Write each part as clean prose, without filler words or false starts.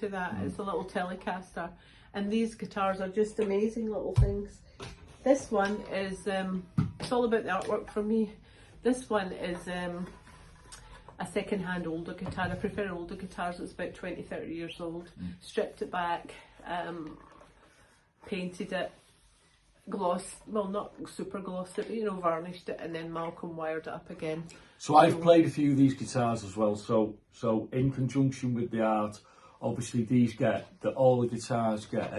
to that. It's a little Telecaster, and these guitars are just amazing little things. This one is it's all about the artwork for me. This one is a second-hand older guitar. I prefer older guitars. It's about 20-30 years old. Stripped it back, painted it, well, not super glossed it, but, you know, varnished it, and then Malcolm wired it up again. So I've played a few of these guitars as well. So in conjunction with the art, obviously all the guitars get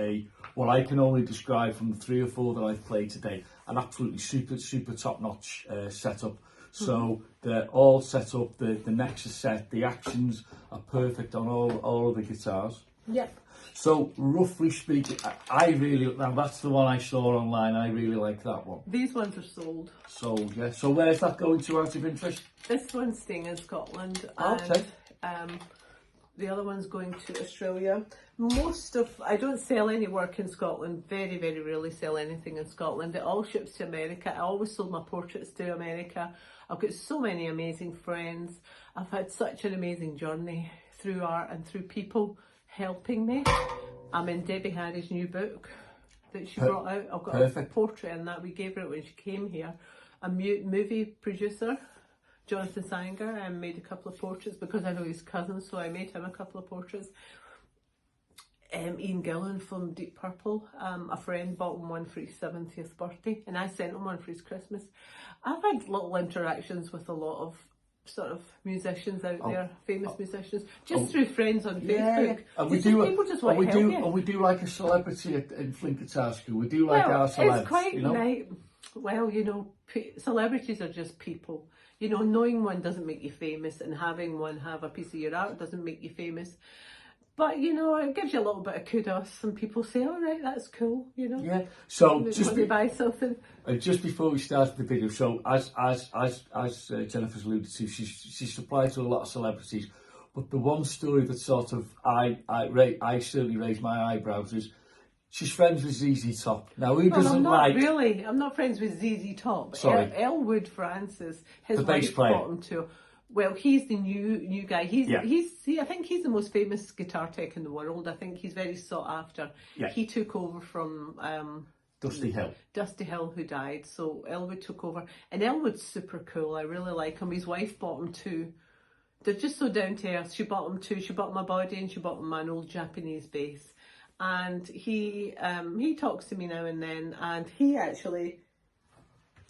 what I can only describe from the 3 or 4 that I've played today, an absolutely super top-notch setup. So they're all set up, the necks are set, the actions are perfect on all of the guitars. Yep. So roughly speaking, now that's the one I saw online, I really like that one. These ones are sold. Sold, yeah. So where's that going to out of interest? This one's staying in Scotland, Okay. and the other one's going to Australia. I don't sell any work in Scotland, very, very rarely sell anything in Scotland. It all ships to America. I always sold my portraits to America. I've got so many amazing friends. I've had such an amazing journey through art and through people helping me. I'm in Debbie Harry's new book that she brought out. I've got a portrait in that. We gave her it when she came here. A movie producer, Jonathan Sanger, made a couple of portraits because I know his cousin, so I made him a couple of portraits. Ian Gillan from Deep Purple, a friend bought him one for his 70th birthday, and I sent him one for his Christmas. I've had little interactions with a lot of sort of musicians out there, famous musicians, just through friends on Facebook. And people just want to help you. And we do like a celebrity in Flint Guitar School. We do like our celebs. It's quite, you know? Well, you know, celebrities are just people. You know, knowing one doesn't make you famous, and having one have a piece of your art doesn't make you famous. But, you know, it gives you a little bit of kudos. Some people say, all right, that's cool, you know. Yeah. So buy something. Just before we started the video, so as Jennifer's alluded to, she's supplied to a lot of celebrities. But the one story that sort of I certainly raised my eyebrows is she's friends with ZZ Top. Now, who doesn't like... Really. I'm not friends with ZZ Top. Sorry. Elwood Francis, his bass wife player. bought him to... Well, he's the new guy. I think he's the most famous guitar tech in the world. I think he's very sought after. Yeah. He took over from Dusty Hill, who died. So Elwood took over, and Elwood's super cool. I really like him. His wife bought him too. They're just so down to earth. She bought him too. She bought him a body, and she bought him an old Japanese bass. And he talks to me now and then, and he actually.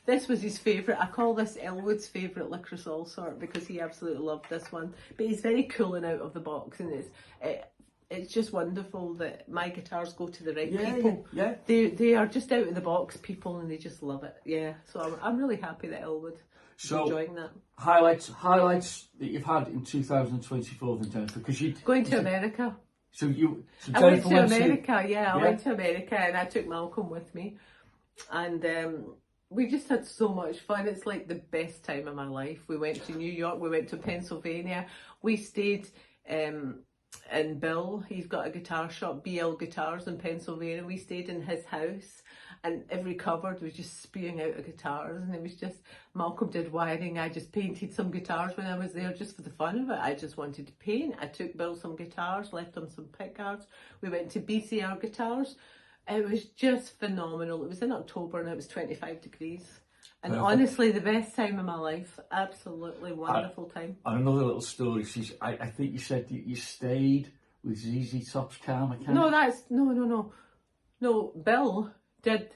This was his favourite. I call this Elwood's favourite Licorice Allsort because he absolutely loved this one. But he's very cool and out of the box, and it's just wonderful that my guitars go to the right people. Yeah. They are just out of the box people, and they just love it. Yeah. So I'm really happy that Elwood is enjoying that. Highlights that you've had in 2024 then, Jennifer, because you going to America. I went to America. I went to America, and I took Malcolm with me, and. We just had so much fun. It's like the best time of my life. We went to New York, we went to Pennsylvania. We stayed in Bill. He's got a guitar shop, BL Guitars in Pennsylvania. We stayed in his house, and every cupboard was just spewing out of guitars. And it was just, Malcolm did wiring. I just painted some guitars when I was there just for the fun of it. I just wanted to paint. I took Bill some guitars, left him some pickguards. We went to BCR Guitars. It was just phenomenal. It was in October and it was 25 degrees. And honestly, the best time of my life. Absolutely wonderful time. And another little story. I think you said that you stayed with ZZ Top's car mechanic. No. No, Bill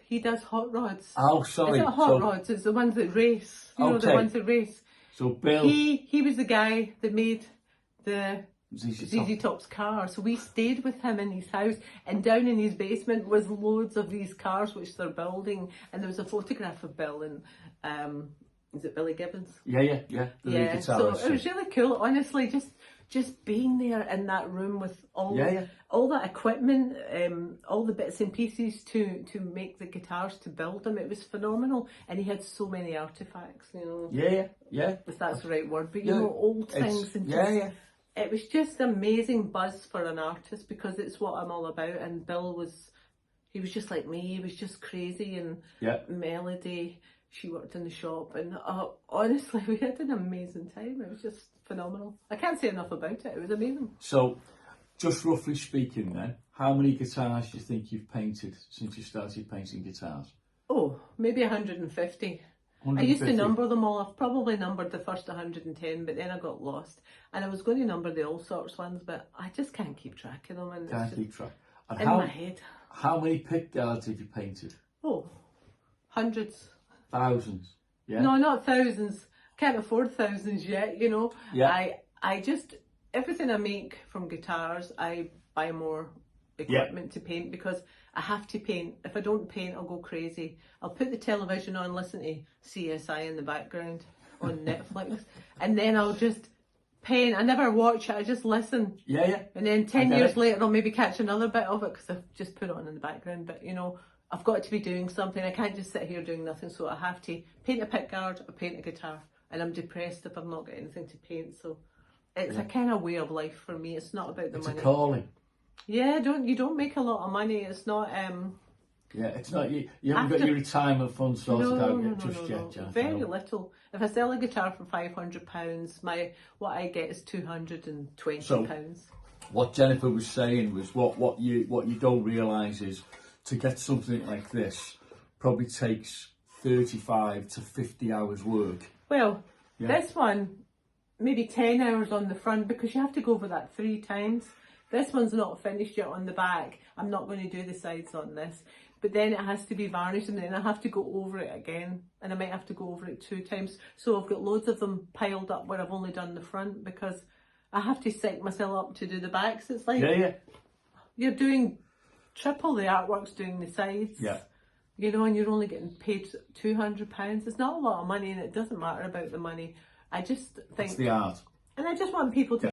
he does hot rods. Oh, sorry. It's not hot rods, it's the ones that race. You know, the ones that race. So Bill... He was the guy that made the... ZZ Top's car. So we stayed with him in his house, and down in his basement was loads of these cars which they're building, and there was a photograph of Bill and is it Billy Gibbons? Yeah. So it was really cool, honestly, just being there in that room with all that equipment, all the bits and pieces to make the guitars, to build them. It was phenomenal, and he had so many artifacts, you know. Yeah. If that's the right word, but you know, old things and it was just amazing buzz for an artist because it's what I'm all about. And Bill he was just like me. He was just crazy, and Melody, she worked in the shop, and honestly, we had an amazing time. It was just phenomenal. I can't say enough about it. It was amazing. So just roughly speaking then, how many guitars do you think you've painted since you started painting guitars? Oh, maybe 150. I 150? used to number them all. I've probably numbered the first 110, but then I got lost. And I was going to number the all sorts ones, but I just can't keep track of them. And it's Can't just keep track. And in my head. how many pick guards have you painted? Oh, hundreds. Thousands. Yeah. No, not thousands. Can't afford thousands yet, you know. Yeah. I just, everything I make from guitars, I buy more equipment to paint because I have to paint. If I don't paint, I'll go crazy. I'll put the television on, listen to CSI in the background on Netflix, and then I'll just paint. I never watch it, I just listen. Yeah, yeah. And then 10 years later, I'll maybe catch another bit of it because I've just put it on in the background. But, you know, I've got to be doing something. I can't just sit here doing nothing. So I have to paint a pickguard or paint a guitar. And I'm depressed if I've not got anything to paint. So it's a kind of way of life for me. It's not about the money. It's a calling. Yeah, you don't make a lot of money. It's not... Yeah, it's not you haven't got your retirement fund sorted out yet just yet, Jennifer. Very little. If I sell a guitar for £500, what I get is £220. So, what Jennifer was saying was what you don't realise is to get something like this probably takes 35 to 50 hours work. Well, this one, maybe 10 hours on the front because you have to go over that 3 times. This one's not finished yet on the back. I'm not going to do the sides on this. But then it has to be varnished and then I have to go over it again. And I might have to go over it 2 times. So I've got loads of them piled up where I've only done the front because I have to psych myself up to do the backs. It's like you're doing triple the artwork's doing the sides. Yeah. You know, and you're only getting paid £200. It's not a lot of money and it doesn't matter about the money. I just think... It's the art. And I just want people to